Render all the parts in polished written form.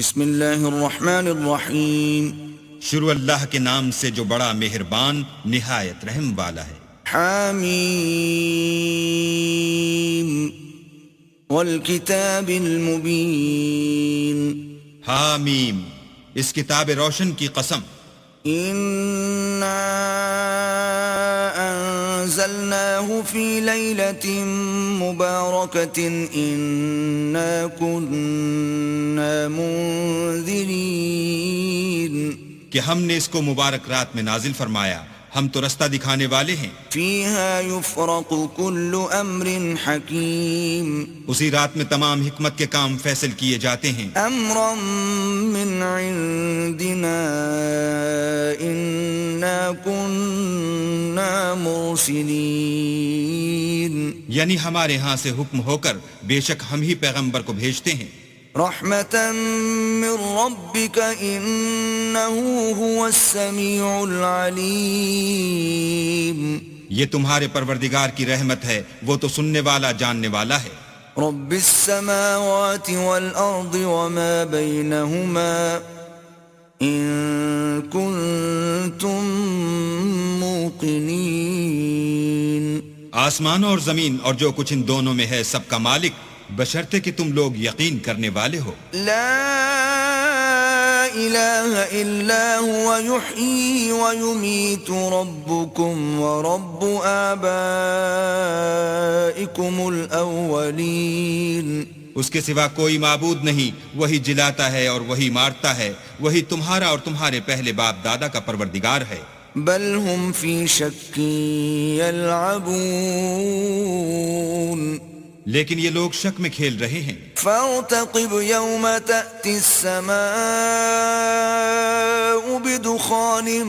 بسم اللہ الرحمن الرحیم شروع اللہ کے نام سے جو بڑا مہربان نہایت رحم والا ہے۔ حامیم والکتاب المبین حامیم، اس کتاب روشن کی قسم۔ انا انزلناه في ليلة مباركة انا كنا منذرين کہ ہم نے اس کو مبارک رات میں نازل فرمایا، ہم تو رستہ دکھانے والے ہیں۔ فيها يفرق كل امر حكيم اسی رات میں تمام حکمت کے کام فیصل کیے جاتے ہیں۔ امرا من عندنا انا كنا مرسلين یعنی ہمارے ہاں سے حکم ہو کر بے شک ہم ہی پیغمبر کو بھیجتے ہیں۔ رحمة من ربك انه هو السميع العليم یہ تمہارے پروردگار کی رحمت ہے، وہ تو سننے والا جاننے والا ہے۔ رب السماوات والارض وما بينهما ان كنتم موقنين آسمان اور زمین اور جو کچھ ان دونوں میں ہے سب کا مالک، بشرطے کہ تم لوگ یقین کرنے والے ہو۔ لا الہ الا هو يحيي ويميت ربكم ورب آبائكم الاولین اس کے سوا کوئی معبود نہیں، وہی جلاتا ہے اور وہی مارتا ہے، وہی تمہارا اور تمہارے پہلے باپ دادا کا پروردگار ہے۔ بل هم في شك يلعبون لیکن یہ لوگ شک میں کھیل رہے ہیں۔ فارتقب يوم تأتي السماء بدخان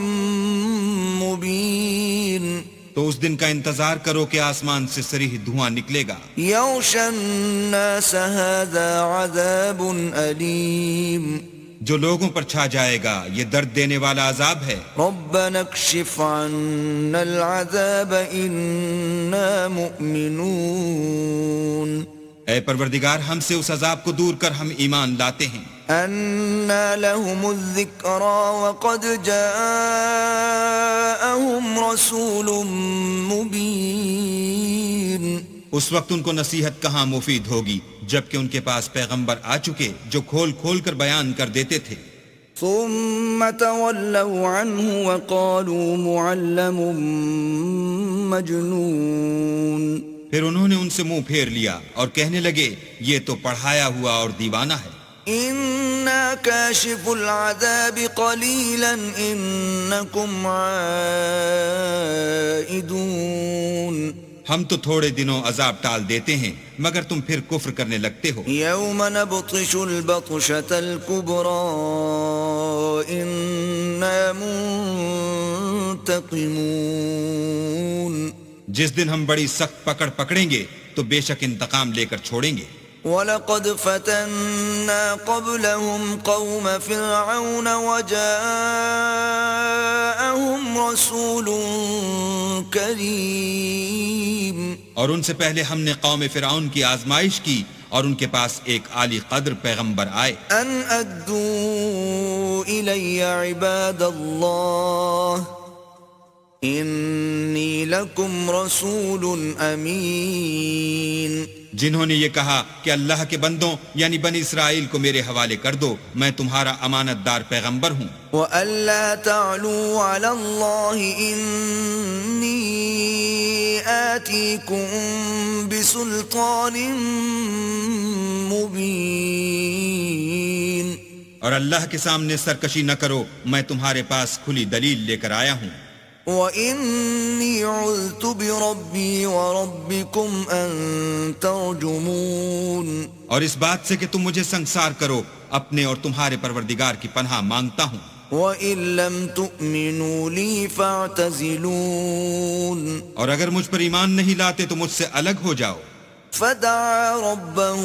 مبين تو اس دن کا انتظار کرو کہ آسمان سے صریح دھواں نکلے گا۔ يغشى الناس هذا عذاب أليم جو لوگوں پر چھا جائے گا یہ درد دینے والا عذاب ہے۔ ربنا اكشف عنا العذاب إنا مؤمنون اے پروردگار ہم سے اس عذاب کو دور کر، ہم ایمان لاتے ہیں۔ أنى لهم الذكرى وقد جاءهم رسول مبين اس وقت ان کو نصیحت کہاں مفید ہوگی جبکہ ان کے پاس پیغمبر آ چکے جو کھول کھول کر بیان کر دیتے تھے۔ ثم تولوا عنه وقالوا معلم مجنون پھر انہوں نے ان سے منہ پھیر لیا اور کہنے لگے یہ تو پڑھایا ہوا اور دیوانہ ہے۔ إنا كاشف العذاب قليلا إنكم عائدون ہم تو تھوڑے دنوں عذاب ٹال دیتے ہیں مگر تم پھر کفر کرنے لگتے ہو۔ يوم نبطش البطشة الكبرى إنا منتقمون جس دن ہم بڑی سخت پکڑ پکڑیں گے تو بے شک انتقام لے کر چھوڑیں گے۔ وَلَقَدْ فَتَنَّا قَبْلَهُمْ قَوْمَ فِرْعَوْنَ وَجَاءَهُمْ رَسُولٌ كَرِيمٌ اور ان سے پہلے ہم نے قوم فرعون کی آزمائش کی اور ان کے پاس ایک عالی قدر پیغمبر آئے۔ أَنْ أَدُّوا إِلَيَّ عِبَادَ اللَّهِ إِنِّي لَكُمْ رَسُولٌ أَمِينٌ جنہوں نے یہ کہا کہ اللہ کے بندوں یعنی بنی اسرائیل کو میرے حوالے کر دو، میں تمہارا امانت دار پیغمبر ہوں۔ وَأَلَّا تَعْلُوا عَلَى اللَّهِ إِنِّي آتِيكُمْ بِسُلْطَانٍ مُبِينٍ اور اللہ کے سامنے سرکشی نہ کرو، میں تمہارے پاس کھلی دلیل لے کر آیا ہوں۔ وَإِنِّي عُذْتُ بِرَبِّي وَرَبِّكُمْ أَن تَرْجُمُونَ اور اس بات سے کہ تم مجھے سنگسار کرو، اپنے اور تمہارے پروردگار کی پناہ مانگتا ہوں۔ وَإِن لَّمْ تُؤْمِنُوا لِي فَاعْتَزِلُونِ اور اگر مجھ پر ایمان نہیں لاتے تو مجھ سے الگ ہو جاؤ۔ فَدَعَا رَبَّهُ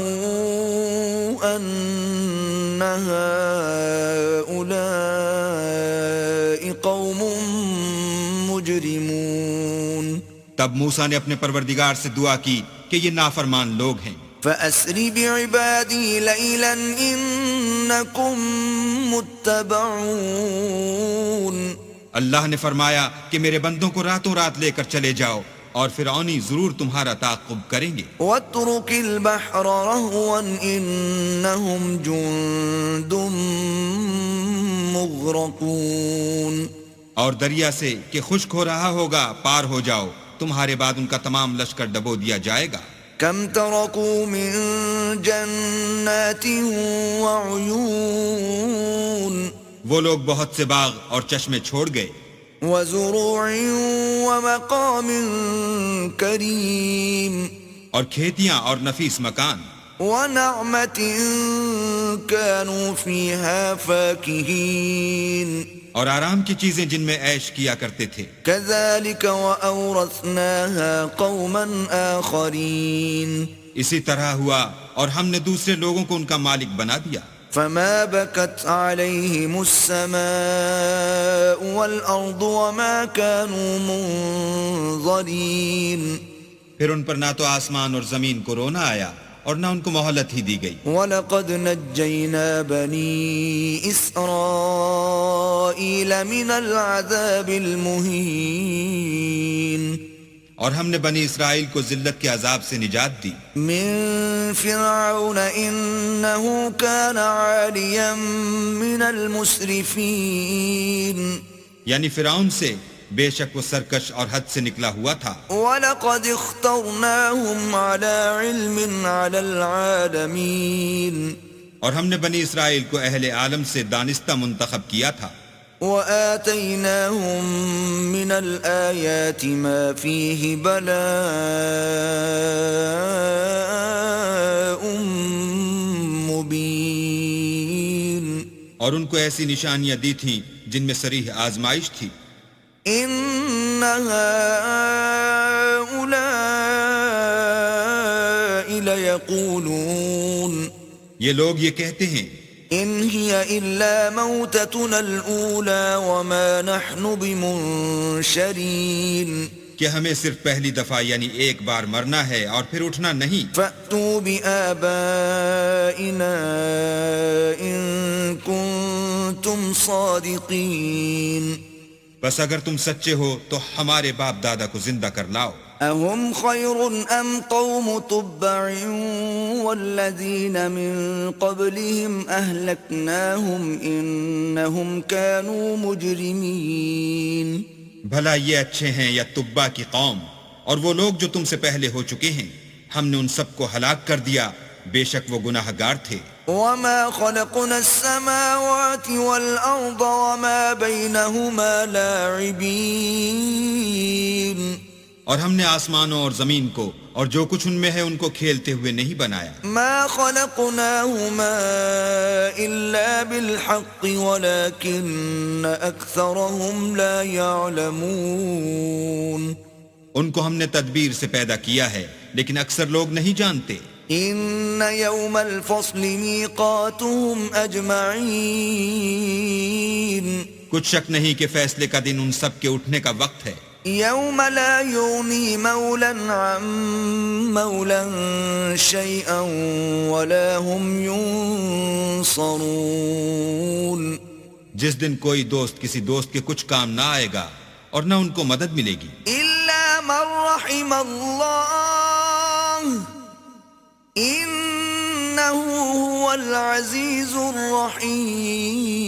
أَنَّ هَٰؤُلَاءِ قَوْمٌ مجرمون تب موسیٰ نے اپنے پروردگار سے دعا کی کہ یہ نافرمان لوگ ہیں۔ فأسر بعبادي ليلا إنكم متبعون اللہ نے فرمایا کہ میرے بندوں کو راتوں رات لے کر چلے جاؤ اور فرعونی ضرور تمہارا تعاقب کریں گے. واترك البحر رهوا إنهم جند مغرقون. اور دریا سے کہ خشک ہو رہا ہوگا پار ہو جاؤ، تمہارے بعد ان کا تمام لشکر ڈبو دیا جائے گا. كم تركوا من جنات وعيون. وہ لوگ بہت سے باغ اور چشمے چھوڑ گئے. وزروع ومقام كريم. اور کھیتیاں اور نفیس مکان. ونعمة كانوا فيها فاكهين. اور آرام کی چیزیں جن میں عیش کیا کرتے تھے. كذلك وأورثناها قوما آخرين. اسی طرح ہوا اور ہم نے دوسرے لوگوں کو ان کا مالک بنا دیا. فما بكت عليهم السماء والأرض وما كانوا منظرين. پھر ان پر نہ تو آسمان اور زمین کو رونا آیا اور نہ ان کو مہلت ہی دی گئی. وَلَقَدْ نَجَّيْنَا بَنِي إِسْرَائِيلَ مِنَ الْعَذَابِ الْمُهِينِ. اور ہم نے بنی اسرائیل کو ذلت کے عذاب سے نجات دی. من فرعون إنه كان عاليا من المسرفين. یعنی فرعون سے، بے شک وہ سرکش اور حد سے نکلا ہوا تھا. وَلَقَدِ اخْتَرْنَاهُمْ عَلَى عِلْمٍ عَلَى الْعَالَمِينَ. اور ہم نے بنی اسرائیل کو اہل عالم سے دانستہ منتخب کیا تھا. وَآتَيْنَاهُمْ مِنَ الْآيَاتِ مَا فِيهِ بَلَاءٌ مُبِينٌ. اور ان کو ایسی نشانیاں دی تھیں جن میں صریح آزمائش تھی. إِنَّ هَؤُلَاءِ لَيَقُولُونَ. یہ لوگ یہ کہتے ہیں إِنْ هِيَ إِلَّا مَوْتَتُنَا الْأُولَى وَمَا نَحْنُ بِمُنشَرِينَ. کہ ہمیں صرف پہلی دفعہ یعنی ایک بار مرنا ہے اور پھر اٹھنا نہیں. فَأْتُوا بِآبَائِنَا إِن كُنتُمْ صَادِقِينَ. بس اگر تم سچے ہو تو ہمارے باپ دادا کو زندہ کر لاؤ. أَهُمْ خَيْرٌ أَمْ قَوْمُ تُبَّعٍ وَالَّذِينَ مِن قَبْلِهِمْ أَهْلَكْنَاهُمْ إِنَّهُمْ كَانُوا مُجْرِمِينَ. بھلا یہ اچھے ہیں یا تبا کی قوم؟ اور وہ لوگ جو تم سے پہلے ہو چکے ہیں ہم نے ان سب کو ہلاک کر دیا، بے شک وہ گناہ گار تھے. وَمَا خَلَقْنَا السَّمَاوَاتِ وَالْأَرْضَ وَمَا بَيْنَهُمَا لَاعِبِينَ. اور ہم نے آسمانوں اور زمین کو اور جو کچھ ان میں ہے ان کو کھیلتے ہوئے نہیں بنایا. ما خلقناهما إلا بالحق ولكن أكثرهم لا يعلمون. ان کو ہم نے تدبیر سے پیدا کیا ہے لیکن اکثر لوگ نہیں جانتے. إن يوم الفصل ميقاتهم أجمعين. کچھ شک نہیں کہ فیصلے کا دن ان سب کے اٹھنے کا وقت ہے. يوم لا يغني مولا عن مولا شيئا ولا هم ينصرون. جس دن کوئی دوست کسی دوست کے کچھ کام نہ آئے گا اور نہ ان کو مدد ملے گی. إلا من رحم الله إنه هو العزيز الرحيم.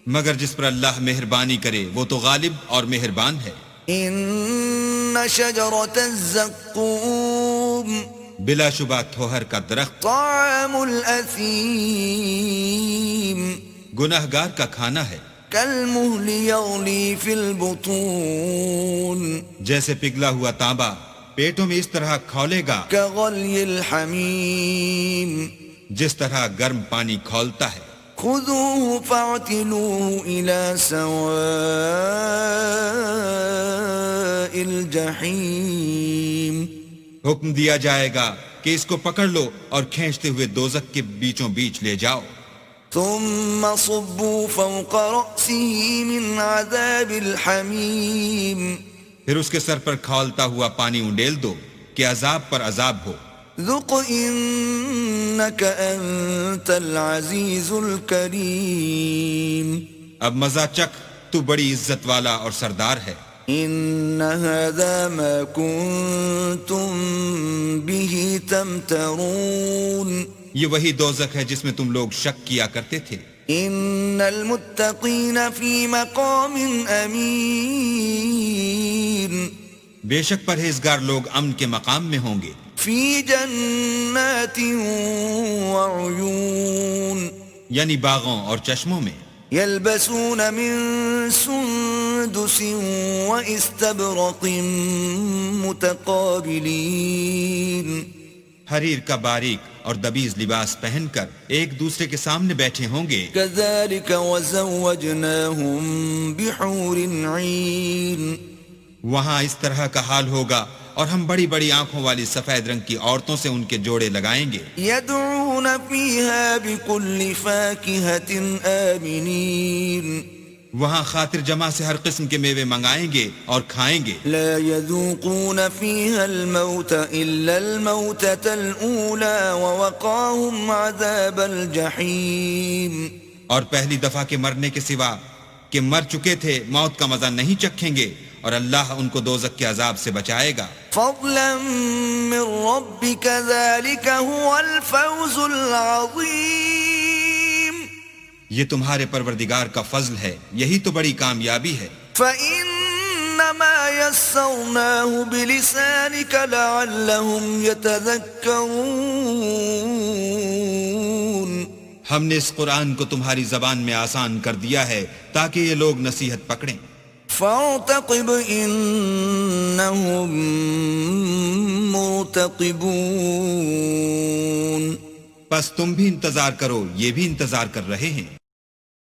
مگر جس پر اللہ مہربانی کرے وہ تو غالب اور مہربان ہے. إن شجرة الزقوم بلا شبہ تھوہر کا درخت طعام الأثيم گناہ گار کا کھانا ہے. كالمهل يغلي في البطون جیسے پگھلا ہوا تانبا پیٹوں میں اس طرح کھولے گا كغلي الحميم جس طرح گرم پانی کھولتا ہے. خذوه فاعتلوه إلى سواء الجحيم. حکم دیا جائے گا کہ اس کو پکڑ لو اور کھینچتے ہوئے دوزخ کے بیچوں بیچ لے جاؤ. ثم صبوا فوق رأسه من عذاب الحميم. پھر اس کے سر پر کھولتا ہوا پانی انڈیل دو کہ عذاب پر عذاب ہو. ذق إنك أنت العزيز الكريم اب مزہ چکھ، تو بڑی عزت والا اور سردار ہے۔ إن هذا ما كنتم به تمترون یہ وہی دوزخ ہے جس میں تم لوگ شک کیا کرتے تھے۔ إن المتقين في مقام أمين بے شک پرہیزگار لوگ امن کے مقام میں ہوں گے، في جنات وعيون یعنی باغوں اور چشموں میں۔ يلبسون من سندس واستبرق متقابلين حریر کا باریک اور دبیز لباس پہن کر ایک دوسرے کے سامنے بیٹھے ہوں گے۔ كذلك وزوجناهم بحور عين وہاں اس طرح کا حال ہوگا اور ہم بڑی بڑی آنکھوں والی سفید رنگ کی عورتوں سے ان کے جوڑے لگائیں گے۔ يدعون فيها بكل فاكهة آمنين وہاں خاطر جمع سے ہر قسم کے میوے منگائیں گے اور کھائیں گے۔ لا يذوقون فيها الموت إلا الموتة الأولى ووقاهم عذاب الجحيم اور پہلی دفعہ کے مرنے کے سوا کہ مر چکے تھے موت کا مزہ نہیں چکھیں گے، اور اللہ ان کو دوزخ کے عذاب سے بچائے گا۔ فضلا من ربك ذلك هو الفوز العظيم یہ تمہارے پروردگار کا فضل ہے، یہی تو بڑی کامیابی ہے۔ فإنما يسرناه بلسانك لعلهم يتذكرون ہم نے اس قرآن کو تمہاری زبان میں آسان کر دیا ہے تاکہ یہ لوگ نصیحت پکڑیں۔ فارتقب إنهم مرتقبون پس تم بھی انتظار کرو، یہ بھی انتظار کر رہے ہیں۔